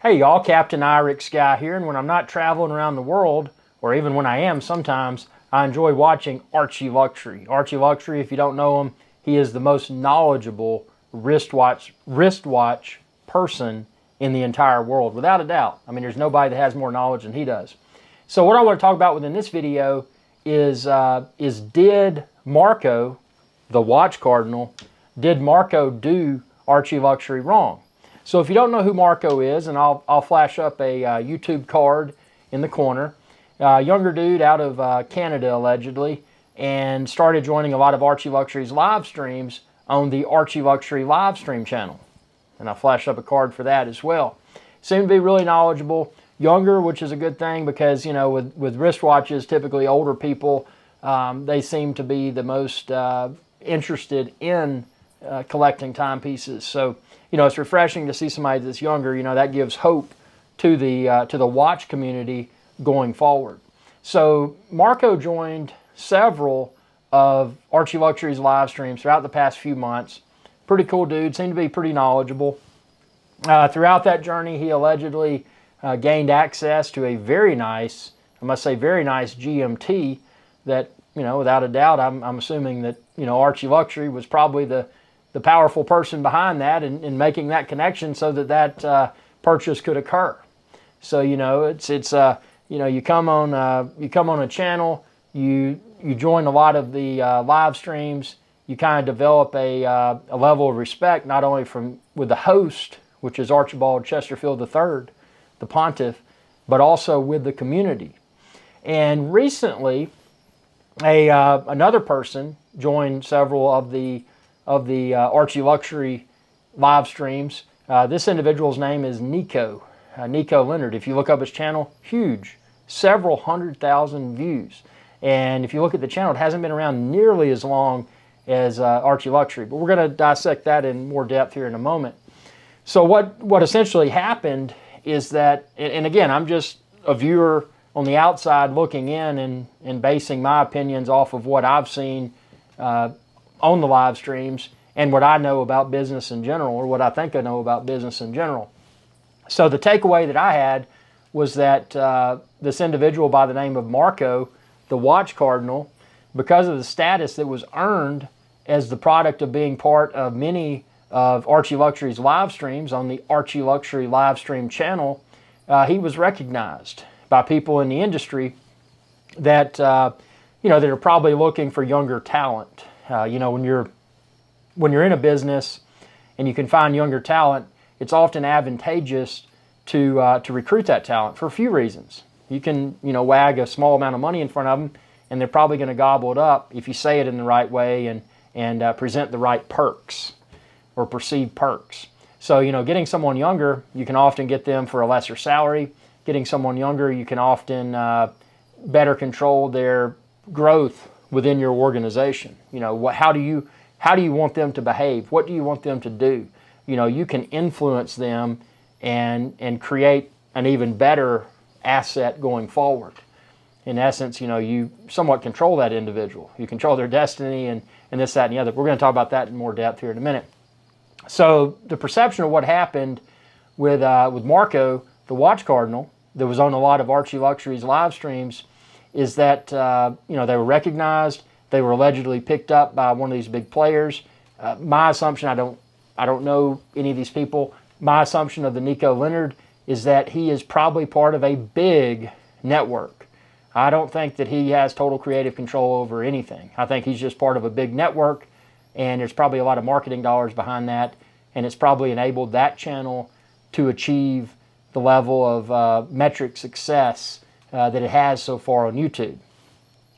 Hey y'all, Captain Irix Guy here, and when I'm not traveling around the world, or even when I am sometimes, I enjoy watching ArchieLuxury. ArchieLuxury, if you don't know him, he is the most knowledgeable wristwatch person in the entire world, without a doubt. I mean, there's nobody that has more knowledge than he does. So what I want to talk about within this video is did Marco, the Watch Cardinal, did Marco do ArchieLuxury wrong? So if you don't know who Marco is, and I'll flash up a YouTube card in the corner, younger dude out of Canada allegedly, and started joining a lot of ArchieLuxury's live streams on the ArchieLuxury live stream channel. And I'll flash up a card for that as well. Seemed to be really knowledgeable, younger, which is a good thing because, you know, with wristwatches, typically older people, they seem to be the most interested in collecting timepieces. So, you know, it's refreshing to see somebody that's younger. You know, that gives hope to the watch community going forward. So Marco joined several of ArchieLuxury's live streams throughout the past few months. Pretty cool dude, seemed to be pretty knowledgeable. Throughout that journey, he allegedly gained access to a very nice, I must say very nice GMT that, you know, without a doubt, I'm assuming that, you know, ArchieLuxury was probably the powerful person behind that and making that connection so that purchase could occur. So, you know, it's you know, you come on a channel, you join a lot of the live streams, you kind of develop a level of respect, not only with the host, which is Archibald Chesterfield III, the Pontiff, but also with the community. And recently, another person joined several of the ArchieLuxury live streams. This individual's name is Nico Leonard. If you look up his channel, huge, several 100,000 views. And if you look at the channel, it hasn't been around nearly as long as ArchieLuxury. But we're going to dissect that in more depth here in a moment. So what essentially happened is that, and again, I'm just a viewer on the outside looking in and basing my opinions off of what I've seen on the live streams and what I know about business in general, or what I think I know about business in general. So the takeaway that I had was that this individual by the name of Marco, the Watch Cardinal, because of the status that was earned as the product of being part of many of ArchieLuxury's live streams on the ArchieLuxury live stream channel, he was recognized by people in the industry that you know, that are probably looking for younger talent. You know, when you're in a business and you can find younger talent, it's often advantageous to recruit that talent for a few reasons. You can, you know, wag a small amount of money in front of them, and they're probably going to gobble it up if you say it in the right way and present the right perks or perceived perks. So, you know, getting someone younger, you can often get them for a lesser salary. Getting someone younger, you can often better control their growth within your organization. You know, how do you want them to behave? What do you want them to do? You know, you can influence them and create an even better asset going forward. In essence, you know, you somewhat control that individual. You control their destiny and this, that, and the other. We're going to talk about that in more depth here in a minute. So the perception of what happened with Marco, the Watch Cardinal, that was on a lot of ArchieLuxury's live streams, is that you know, they were recognized, they were allegedly picked up by one of these big players. My assumption, I don't know any of these people. My assumption of the Nico Leonard is that he is probably part of a big network. I don't think that he has total creative control over anything. I think he's just part of a big network, and there's probably a lot of marketing dollars behind that, and it's probably enabled that channel to achieve the level of metric success that it has so far on YouTube.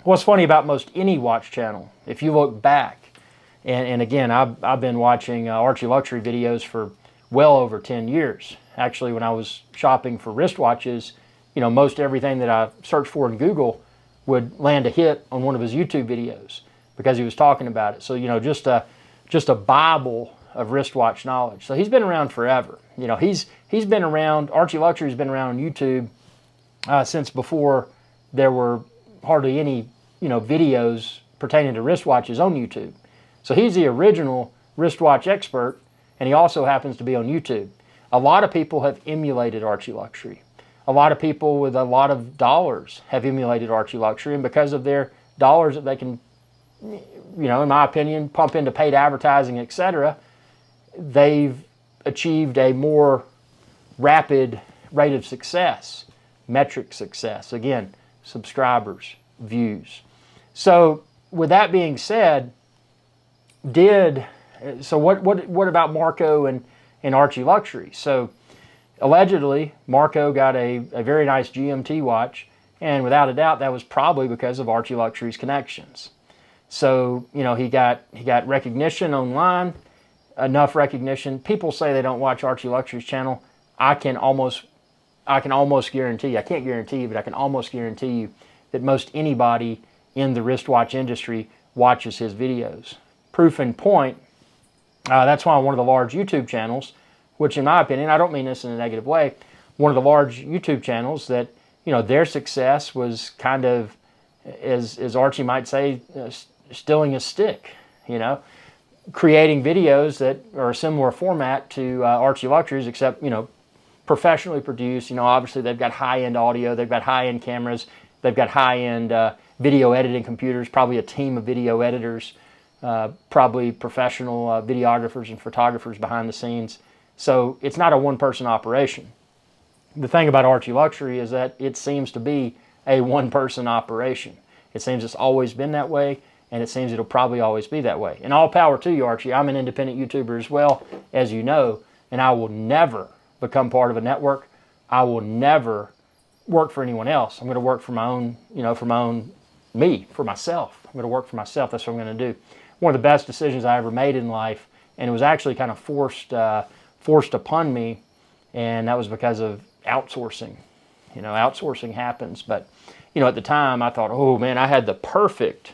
What's funny about most any watch channel, if you look back, and again, I've been watching ArchieLuxury videos for well over 10 years. Actually, when I was shopping for wristwatches, you know, most everything that I searched for in Google would land a hit on one of his YouTube videos because he was talking about it. So, you know, just a Bible of wristwatch knowledge. So he's been around forever. You know, he's been around, ArchieLuxury's been around on YouTube since before there were hardly any, you know, videos pertaining to wristwatches on YouTube. So he's the original wristwatch expert, and he also happens to be on YouTube. A lot of people have emulated ArchieLuxury. A lot of people with a lot of dollars have emulated ArchieLuxury, and because of their dollars that they can, in my opinion, pump into paid advertising, etc., they've achieved a more rapid rate of success, metric success. Again, subscribers, views. So with that being said, what about Marco and ArchieLuxury? So allegedly, Marco got a very nice GMT watch, and without a doubt, that was probably because of ArchieLuxury's connections. So, he got recognition online, enough recognition. People say they don't watch ArchieLuxury's channel. I can almost guarantee, I can't guarantee, but I can almost guarantee you that most anybody in the wristwatch industry watches his videos. Proof in point, that's why one of the large YouTube channels, which in my opinion, I don't mean this in a negative way, one of the large YouTube channels that, their success was kind of, as Archie might say, stilling a stick, creating videos that are a similar format to ArchieLuxury's, except, professionally produced. Obviously they've got high-end audio, they've got high-end cameras, they've got high-end video editing computers, probably a team of video editors, probably professional videographers and photographers behind the scenes. So it's not a one-person operation. The thing about ArchieLuxury is that it seems to be a one-person operation. It seems it's always been that way, and it seems it'll probably always be that way. And all power to you, Archie. I'm an independent YouTuber as well, as you know, and I will never become part of a network. I will never work for anyone else. I'm going to work for my own, for myself. I'm going to work for myself. That's what I'm going to do. One of the best decisions I ever made in life, and it was actually kind of forced upon me, and that was because of outsourcing. Outsourcing happens, but at the time I thought, oh man, I had the perfect,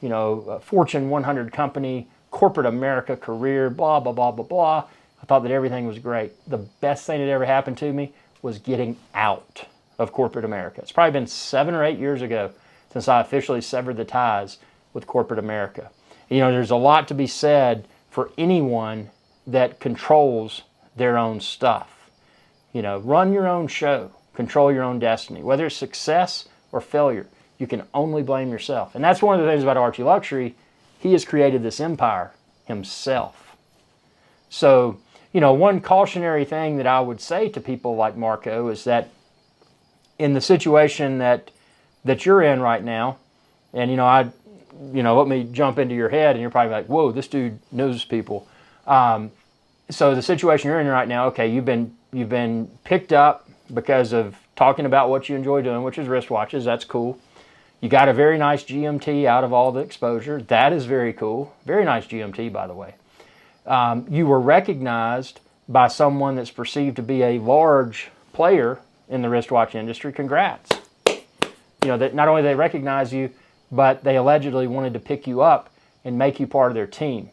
Fortune 100 company, corporate America career, blah, blah, blah, blah, blah. I thought that everything was great. The best thing that ever happened to me was getting out of corporate America. It's probably been 7 or 8 years ago since I officially severed the ties with corporate America. There's a lot to be said for anyone that controls their own stuff. Run your own show, control your own destiny. Whether it's success or failure, you can only blame yourself. And that's one of the things about ArchieLuxury. He has created this empire himself. So, one cautionary thing that I would say to people like Marco is that in the situation that you're in right now, and let me jump into your head, and you're probably like, whoa, this dude knows people. So the situation you're in right now, okay, you've been picked up because of talking about what you enjoy doing, which is wristwatches. That's cool. You got a very nice GMT out of all the exposure. That is very cool. Very nice GMT, by the way. You were recognized by someone that's perceived to be a large player in the wristwatch industry. Congrats. That not only they recognize you, but they allegedly wanted to pick you up and make you part of their team.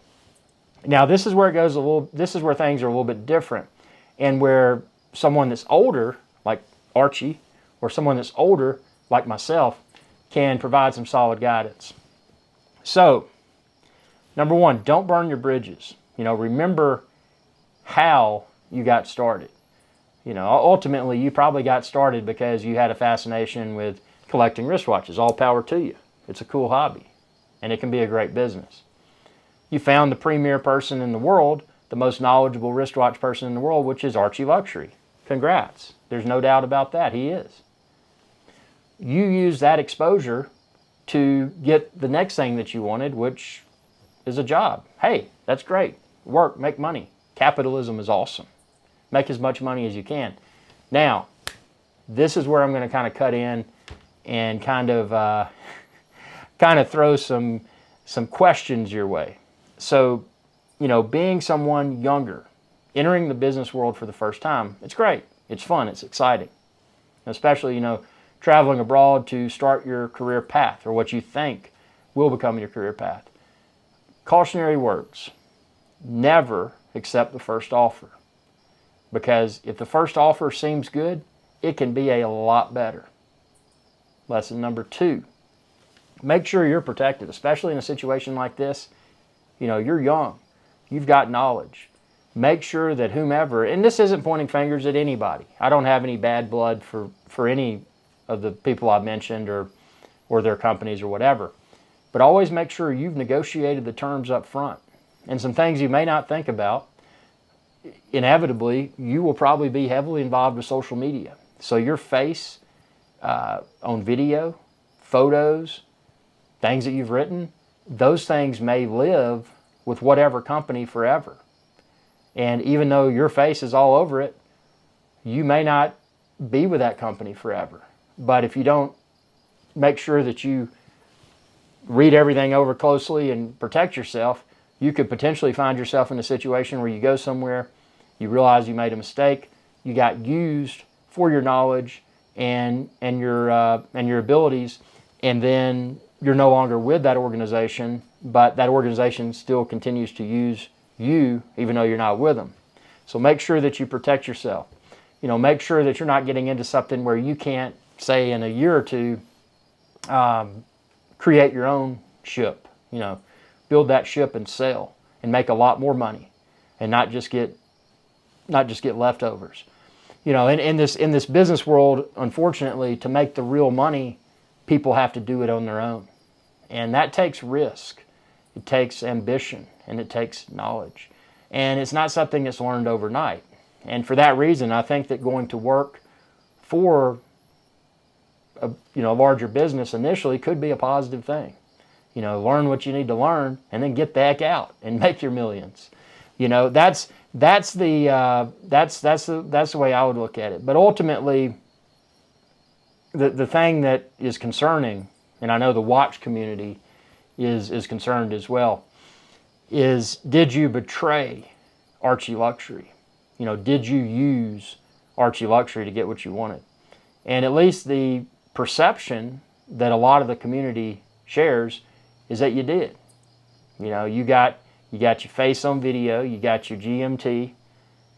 Now, this is where this is where things are a little bit different, and where someone that's older, like Archie, or someone that's older, like myself, can provide some solid guidance. So, number one, don't burn your bridges. Remember how you got started. Ultimately, you probably got started because you had a fascination with collecting wristwatches. All power to you. It's a cool hobby, and it can be a great business. You found the premier person in the world, the most knowledgeable wristwatch person in the world, which is ArchieLuxury. Congrats. There's no doubt about that. He is. You use that exposure to get the next thing that you wanted, which is a job. Hey, that's great. Work, make money. Capitalism is awesome. Make as much money as you can. Now, this is where I'm going to kind of cut in and kind of throw some questions your way. So, being someone younger, entering the business world for the first time, it's great. It's fun. It's exciting. Especially, traveling abroad to start your career path, or what you think will become your career path. Cautionary words. Never accept the first offer. Because if the first offer seems good, it can be a lot better. Lesson number 2. Make sure you're protected, especially in a situation like this. You're young. You've got knowledge. make sure that whomever, and this isn't pointing fingers at anybody. I don't have any bad blood for any of the people I've mentioned or their companies or whatever. But always make sure you've negotiated the terms up front. And some things you may not think about, inevitably, you will probably be heavily involved with social media. So your face on video, photos, things that you've written, those things may live with whatever company forever. And even though your face is all over it, you may not be with that company forever. But if you don't make sure that you read everything over closely and protect yourself, you could potentially find yourself in a situation where you go somewhere, you realize you made a mistake, you got used for your knowledge and your abilities, and then you're no longer with that organization, but that organization still continues to use you even though you're not with them. So make sure that you protect yourself. Make sure that you're not getting into something where you can't, say in a year or two, create your own ship, build that ship and sail and make a lot more money and not just get leftovers. In this business world, unfortunately, to make the real money, people have to do it on their own. And that takes risk. It takes ambition and it takes knowledge. And it's not something that's learned overnight. And for that reason, I think that going to work for a larger business initially could be a positive thing. Learn what you need to learn and then get the heck out and make your millions. That's the way I would look at it. But ultimately, the thing that is concerning, and I know the watch community is concerned as well, is did you betray ArchieLuxury? Did you use ArchieLuxury to get what you wanted? And at least the perception that a lot of the community shares is that you did. You got your face on video, you got your GMT,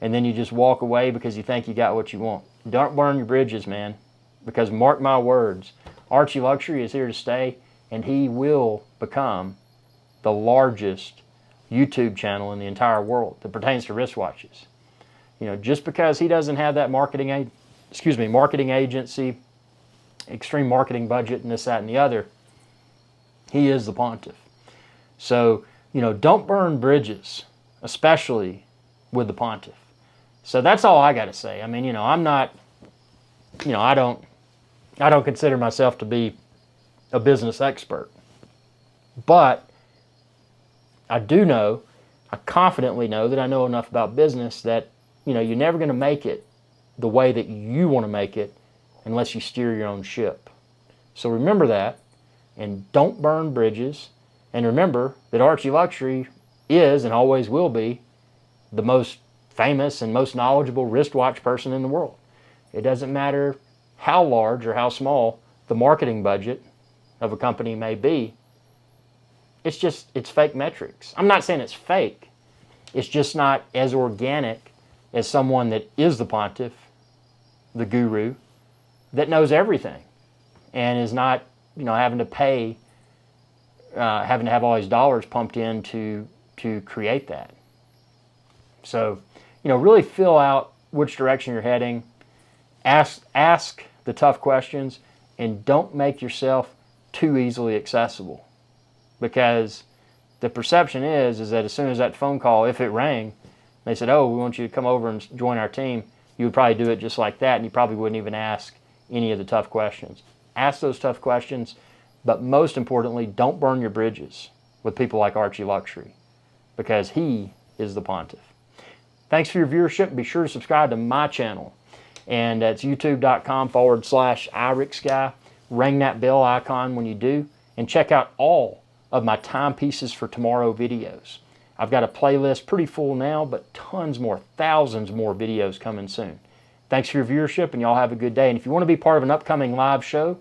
and then you just walk away because you think you got what you want. Don't burn your bridges, man, because mark my words, ArchieLuxury is here to stay, and he will become the largest YouTube channel in the entire world that pertains to wristwatches. Just because he doesn't have that marketing agency, extreme marketing budget, and this, that, and the other, he is the pontiff. So, don't burn bridges, especially with the pontiff. So that's all I got to say. I mean, I'm not, I don't consider myself to be a business expert, but I confidently know that I know enough about business that, you're never going to make it the way that you want to make it unless you steer your own ship. So remember that, and don't burn bridges. And remember that ArchieLuxury is and always will be the most famous and most knowledgeable wristwatch person in the world. It doesn't matter how large or how small the marketing budget of a company may be. It's fake metrics. I'm not saying it's fake. It's just not as organic as someone that is the pontiff, the guru, that knows everything and is not, having to pay, having to have all these dollars pumped in to create that. So, really fill out which direction you're heading. Ask the tough questions, and don't make yourself too easily accessible, because the perception is that as soon as that phone call, if it rang, they said, "Oh, we want you to come over and join our team," you would probably do it just like that, and you probably wouldn't even ask any of the tough questions. Ask those tough questions, but most importantly, don't burn your bridges with people like ArchieLuxury, because he is the pontiff. Thanks for your viewership. Be sure to subscribe to my channel, and that's youtube.com/iRixGuy. Ring that bell icon when you do, and check out all of my timepieces for tomorrow videos. I've got a playlist pretty full now, but tons more, thousands more videos coming soon. Thanks for your viewership, and y'all have a good day. And if you want to be part of an upcoming live show,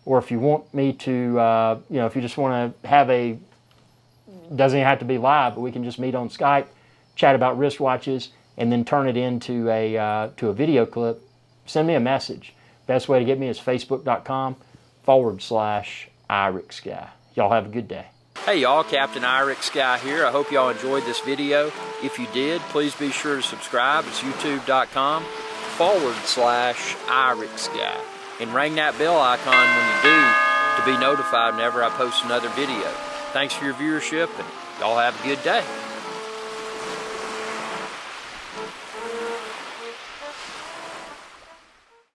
or if you want me to, if you just want to have doesn't even have to be live, but we can just meet on Skype, chat about wristwatches, and then turn it into a video clip, send me a message. Best way to get me is facebook.com/iRixGuy. Y'all have a good day. Hey y'all, Captain Irix Guy here. I hope y'all enjoyed this video. If you did, please be sure to subscribe. It's youtube.com/Irix Guy. And ring that bell icon when you do to be notified whenever I post another video. Thanks for your viewership, and y'all have a good day.